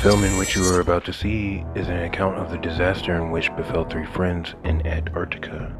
film in which you are about to see is an account of the disaster in which befell three friends in Antarctica.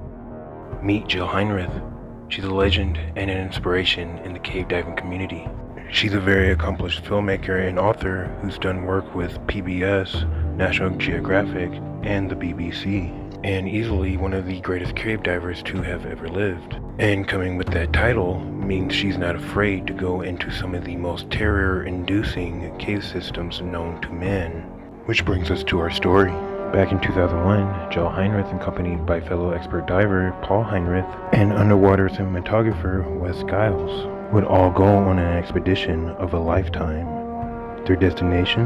Meet Jill Heinerth. She's a legend and an inspiration in the cave diving community. She's a very accomplished filmmaker and author who's done work with PBS, National Geographic, and the BBC, and easily one of the greatest cave divers to have ever lived. And coming with that title means she's not afraid to go into some of the most terror-inducing cave systems known to man. Which brings us to our story. Back in 2001, Jill Heinerth, accompanied by fellow expert diver Paul Heinerth and underwater cinematographer Wes Giles, would all go on an expedition of a lifetime. Their destination?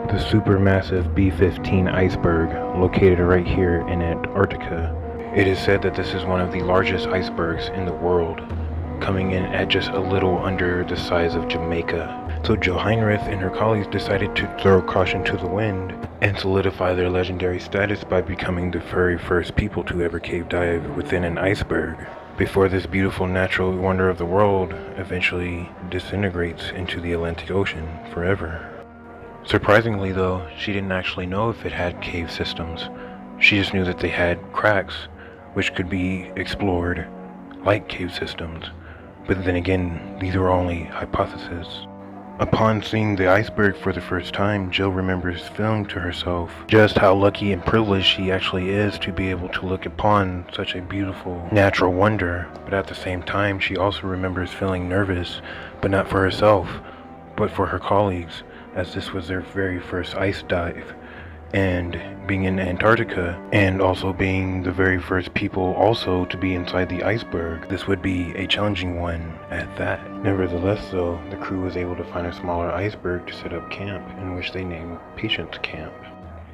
The supermassive B-15 iceberg located right here in Antarctica. It is said that this is one of the largest icebergs in the world, coming in at just a little under the size of Jamaica. So Jill Heinerth and her colleagues decided to throw caution to the wind and solidify their legendary status by becoming the very first people to ever cave dive within an iceberg, before this beautiful natural wonder of the world eventually disintegrates into the Atlantic Ocean forever. Surprisingly though, she didn't actually know if it had cave systems. She just knew that they had cracks, which could be explored like cave systems. But then again, these are only hypotheses. Upon seeing the iceberg for the first time, Jill remembers feeling to herself just how lucky and privileged she actually is to be able to look upon such a beautiful natural wonder. But at the same time, she also remembers feeling nervous, but not for herself, but for her colleagues, as this was their very first ice dive. And being in Antarctica, and also being the very first people also to be inside the iceberg, this would be a challenging one at that. Nevertheless though, the crew was able to find a smaller iceberg to set up camp, in which they named Patience Camp.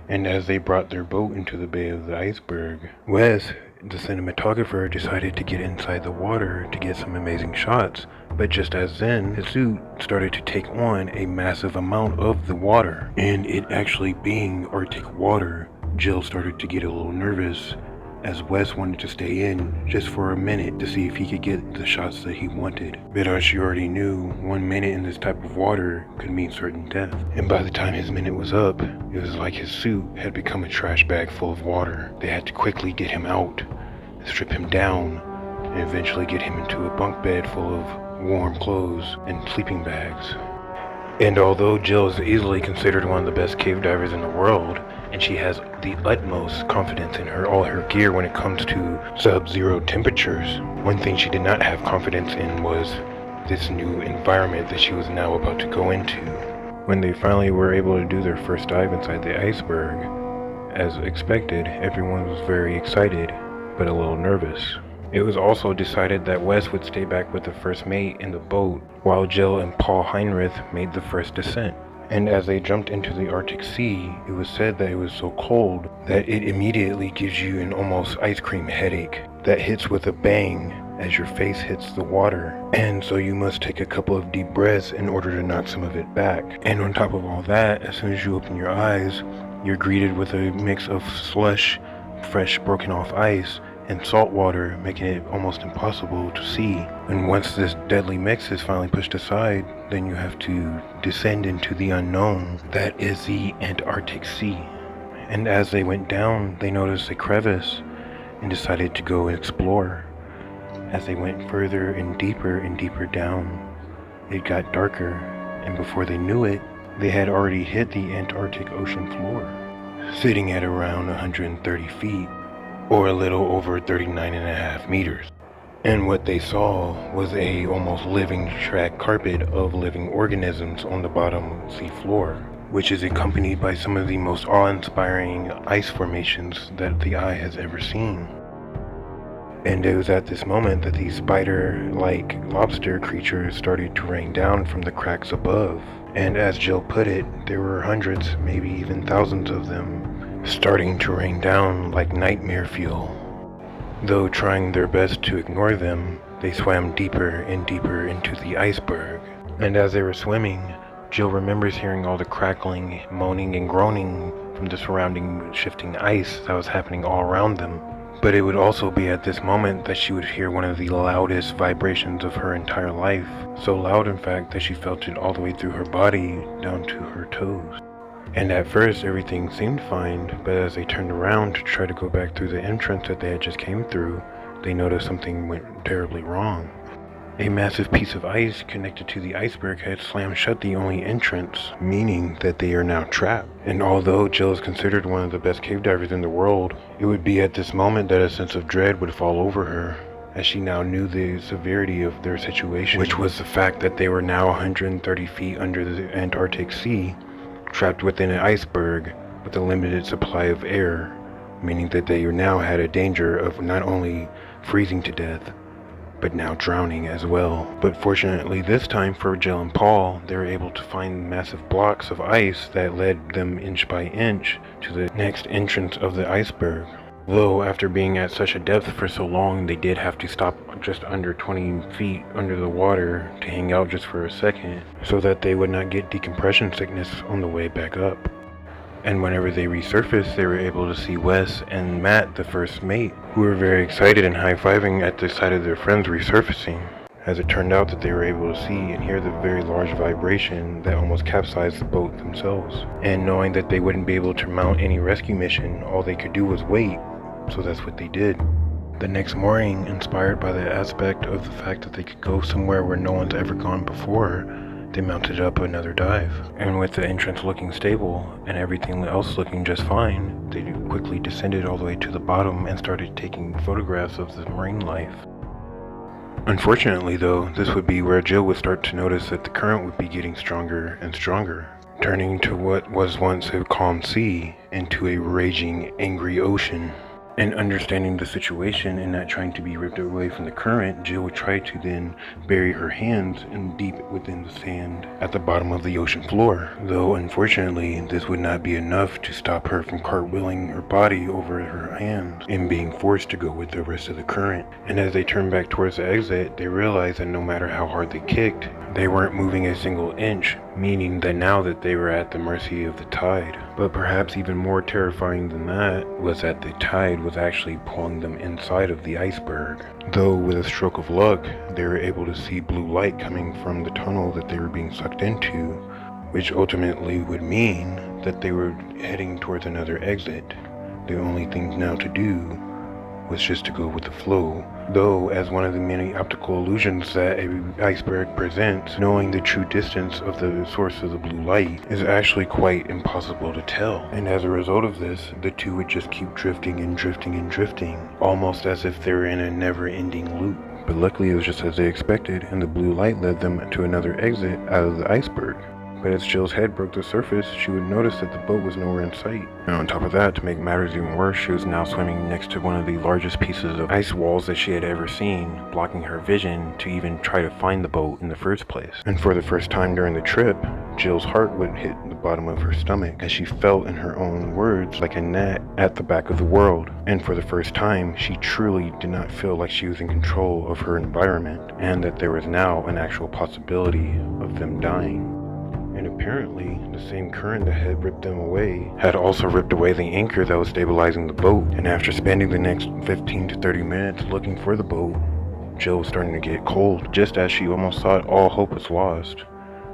And as they brought their boat into the bay of the iceberg, Wes, the cinematographer, decided to get inside the water to get some amazing shots. But just as then, his suit started to take on a massive amount of the water. And it actually being Arctic water, Jill started to get a little nervous, as Wes wanted to stay in just for a minute to see if he could get the shots that he wanted. But as she already knew, 1 minute in this type of water could mean certain death. And by the time his minute was up, it was like his suit had become a trash bag full of water. They had to quickly get him out, strip him down, and eventually get him into a bunk bed full of warm clothes and sleeping bags. And although Jill is easily considered one of the best cave divers in the world, and she has the utmost confidence in all her gear when it comes to sub-zero temperatures, one thing she did not have confidence in was this new environment that she was now about to go into. When they finally were able to do their first dive inside the iceberg, as expected, everyone was very excited, but a little nervous. It was also decided that Wes would stay back with the first mate in the boat, while Jill and Paul Heinerth made the first descent. And as they jumped into the Arctic Sea, it was said that it was so cold that it immediately gives you an almost ice cream headache that hits with a bang as your face hits the water. And so you must take a couple of deep breaths in order to knock some of it back. And on top of all that, as soon as you open your eyes, you're greeted with a mix of slush, fresh broken off ice, and salt water, making it almost impossible to see. And once this deadly mix is finally pushed aside, then you have to descend into the unknown, that is the Antarctic Sea. And as they went down, they noticed a crevice and decided to go explore. As they went further and deeper down, it got darker, and before they knew it, they had already hit the Antarctic Ocean floor, sitting at around 130 feet, or a little over 39.5 meters. And what they saw was a almost living shag carpet of living organisms on the bottom sea floor, which is accompanied by some of the most awe-inspiring ice formations that the eye has ever seen. And it was at this moment that these spider-like lobster creatures started to rain down from the cracks above. And as Jill put it, there were hundreds, maybe even thousands of them, starting to rain down like nightmare fuel. Though trying their best to ignore them, they swam deeper and deeper into the iceberg. And as they were swimming, Jill remembers hearing all the crackling, moaning, and groaning from the surrounding shifting ice that was happening all around them. But it would also be at this moment that she would hear one of the loudest vibrations of her entire life. So loud, in fact, that she felt it all the way through her body, down to her toes. And at first everything seemed fine, but as they turned around to try to go back through the entrance that they had just came through, they noticed something went terribly wrong. A massive piece of ice connected to the iceberg had slammed shut the only entrance, meaning that they are now trapped. And although Jill is considered one of the best cave divers in the world, it would be at this moment that a sense of dread would fall over her, as she now knew the severity of their situation, which was the fact that they were now 130 feet under the Antarctic Sea, trapped within an iceberg with a limited supply of air, meaning that they now had a danger of not only freezing to death, but now drowning as well. But fortunately this time for Jill and Paul, they were able to find massive blocks of ice that led them inch by inch to the next entrance of the iceberg. Though after being at such a depth for so long, they did have to stop just under 20 feet under the water to hang out just for a second, so that they would not get decompression sickness on the way back up. And whenever they resurfaced, they were able to see Wes and Matt, the first mate, who were very excited and high-fiving at the sight of their friends resurfacing, as it turned out that they were able to see and hear the very large vibration that almost capsized the boat themselves. And knowing that they wouldn't be able to mount any rescue mission, all they could do was wait, so that's what they did. The next morning, inspired by the aspect of the fact that they could go somewhere where no one's ever gone before, they mounted up another dive. And with the entrance looking stable and everything else looking just fine, they quickly descended all the way to the bottom and started taking photographs of the marine life. Unfortunately though, this would be where Jill would start to notice that the current would be getting stronger and stronger, turning to what was once a calm sea into a raging, angry ocean. And understanding the situation and not trying to be ripped away from the current, Jill would try to then bury her hands in deep within the sand at the bottom of the ocean floor. Though unfortunately, this would not be enough to stop her from cartwheeling her body over her hands and being forced to go with the rest of the current. And as they turned back towards the exit, they realized that no matter how hard they kicked, they weren't moving a single inch, meaning that now that they were at the mercy of the tide. But perhaps even more terrifying than that was that the tide was actually pulling them inside of the iceberg. Though with a stroke of luck, they were able to see blue light coming from the tunnel that they were being sucked into, which ultimately would mean that they were heading towards another exit. The only thing now to do was just to go with the flow. Though, as one of the many optical illusions that an iceberg presents, knowing the true distance of the source of the blue light is actually quite impossible to tell. And as a result of this, the two would just keep drifting and drifting and drifting, almost as if they were in a never-ending loop. But luckily it was just as they expected, and the blue light led them to another exit out of the iceberg. But as Jill's head broke the surface, she would notice that the boat was nowhere in sight. And on top of that, to make matters even worse, she was now swimming next to one of the largest pieces of ice walls that she had ever seen, blocking her vision to even try to find the boat in the first place. And for the first time during the trip, Jill's heart would hit the bottom of her stomach as she felt, in her own words, like a gnat at the back of the world. And for the first time, she truly did not feel like she was in control of her environment, and that there was now an actual possibility of them dying. And apparently, the same current that had ripped them away had also ripped away the anchor that was stabilizing the boat. And after spending the next 15 to 30 minutes looking for the boat, Jill was starting to get cold. Just as she almost thought all hope was lost,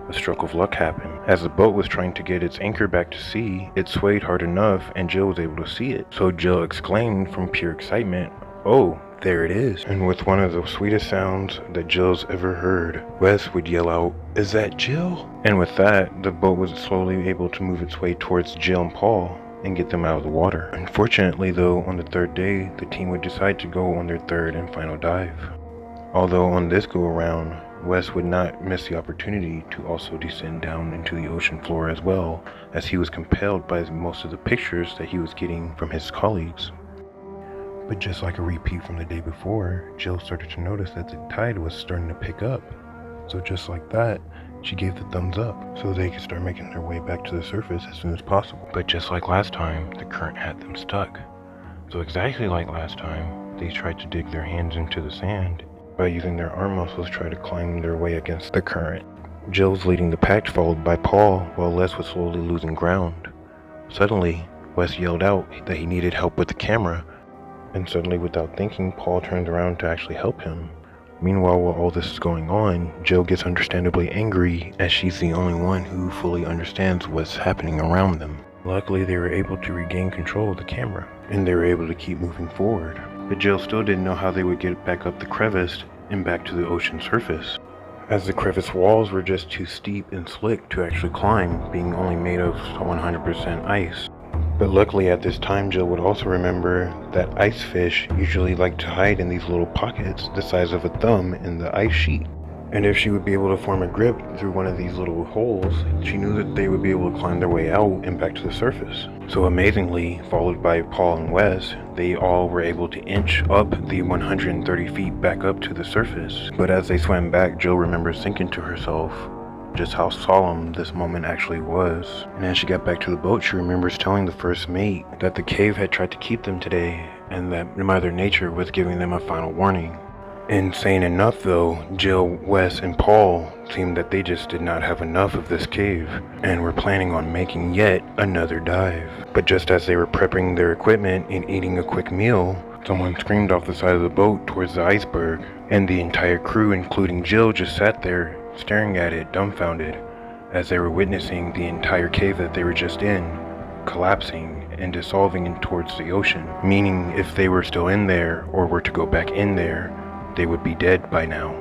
a stroke of luck happened. As the boat was trying to get its anchor back to sea, it swayed hard enough and Jill was able to see it. So Jill exclaimed from pure excitement, "Oh, there it is." And with one of the sweetest sounds that Jill's ever heard, Wes would yell out, "Is that Jill?" And with that, the boat was slowly able to move its way towards Jill and Paul and get them out of the water. Unfortunately though, on the third day, the team would decide to go on their third and final dive. Although on this go around, Wes would not miss the opportunity to also descend down into the ocean floor as well, as he was compelled by most of the pictures that he was getting from his colleagues. But just like a repeat from the day before, Jill started to notice that the tide was starting to pick up. So just like that, she gave the thumbs up so they could start making their way back to the surface as soon as possible. But just like last time, the current had them stuck. So exactly like last time, they tried to dig their hands into the sand by using their arm muscles to try to climb their way against the current. Jill was leading the pack, followed by Paul, while Les was slowly losing ground. Suddenly, Wes yelled out that he needed help with the camera, and suddenly, without thinking, Paul turned around to actually help him, Meanwhile, while all this is going on, Jill gets understandably angry as she's the only one who fully understands what's happening around them. Luckily, they were able to regain control of the camera, and they were able to keep moving forward. But Jill still didn't know how they would get back up the crevice and back to the ocean surface, as the crevice walls were just too steep and slick to actually climb, being only made of 100% ice. But luckily at this time, Jill would also remember that ice fish usually like to hide in these little pockets the size of a thumb in the ice sheet. And if she would be able to form a grip through one of these little holes, she knew that they would be able to climb their way out and back to the surface. So amazingly, followed by Paul and Wes, they all were able to inch up the 130 feet back up to the surface. But as they swam back, Jill remembers thinking to herself just how solemn this moment actually was. And as she got back to the boat, she remembers telling the first mate that the cave had tried to keep them today, and that Mother Nature was giving them a final warning. Insane enough though, Jill, Wes, and Paul seemed that they just did not have enough of this cave, and were planning on making yet another dive. But just as they were prepping their equipment and eating a quick meal, someone screamed off the side of the boat towards the iceberg, and the entire crew, including Jill, just sat there staring at it dumbfounded as they were witnessing the entire cave that they were just in collapsing and dissolving towards the ocean, meaning if they were still in there or were to go back in there, they would be dead by now.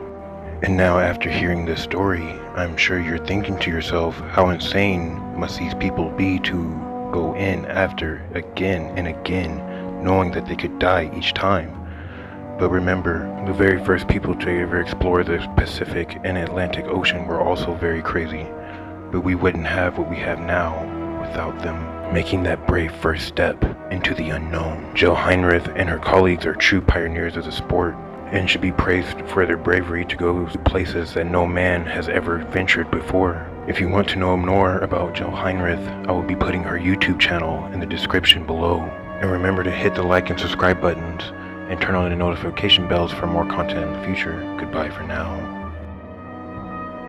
And now, after hearing this story, I'm sure you're thinking to yourself, how insane must these people be to go in after again and again, knowing that they could die each time. But remember, the very first people to ever explore the Pacific and Atlantic Ocean were also very crazy, but we wouldn't have what we have now without them making that brave first step into the unknown. Jill Heinerth and her colleagues are true pioneers of the sport, and should be praised for their bravery to go to places that no man has ever ventured before. If you want to know more about Jill Heinerth, I will be putting her YouTube channel in the description below. And remember to hit the like and subscribe buttons, and turn on the notification bells for more content in the future. Goodbye for now.